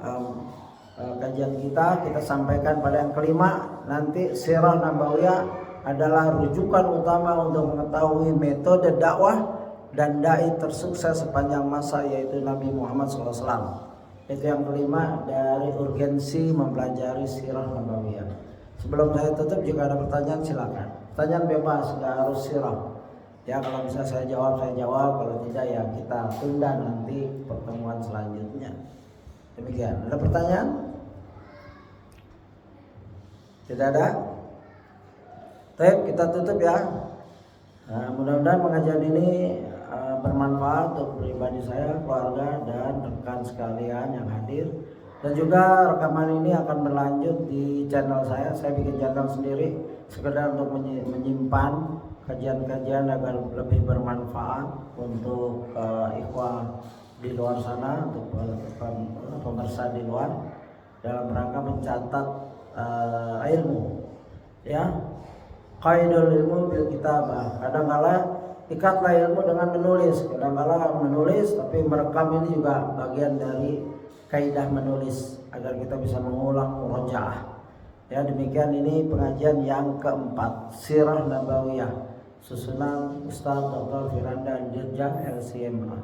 kajian kita sampaikan pada yang kelima. Nanti Sirah Nabawiyah adalah rujukan utama untuk mengetahui metode dakwah dan dai tersukses sepanjang masa, yaitu Nabi Muhammad SAW. Itu yang kelima dari urgensi mempelajari Sirah Nabawiyah. Sebelum saya tutup, jika ada pertanyaan silakan. Pertanyaan bebas, nggak harus sirah. Ya kalau bisa saya jawab, kalau tidak ya kita tunda nanti pertemuan selanjutnya. Demikian. Ada pertanyaan? Tidak ada? Baik, kita tutup ya. Nah, mudah-mudahan pengajian ini bermanfaat untuk pribadi saya, keluarga dan rekan sekalian yang hadir. Dan juga rekaman ini akan berlanjut di channel saya. Saya bikin channel sendiri sekedar untuk menyimpan kajian-kajian agar lebih bermanfaat untuk ikhwah di luar sana, untuk pemirsa di luar, dalam rangka mencatat ilmu. Ya, qaidul ilmu bil kitabah. Kadang-kala ikatlah ilmu dengan menulis. Kadang-kala menulis tapi merekam ini juga bagian dari kaidah menulis agar kita bisa mengulang murojaah. Ya, demikian ini pengajian yang keempat, Sirah Nabawiyah, susunan Ustaz Dr. Firanda Dirja LCMA.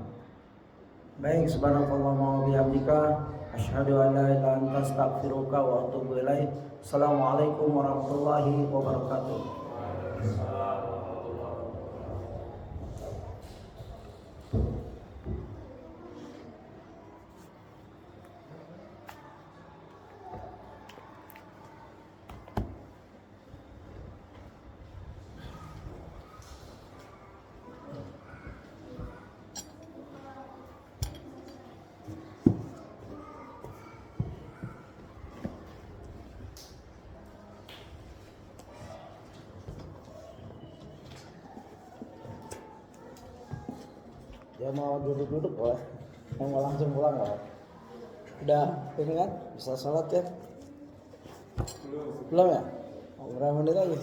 Baik, subhanakallahumma wa bihamdika asyhadu an la ilaha illa anta astaghfiruka wa atubu ilaik. Assalamualaikum warahmatullahi wabarakatuh. Dia mau duduk-duduk boleh. Yang mau langsung pulang nggak? Udah ini kan bisa sholat ya? Belum ya? Berapa menit lagi?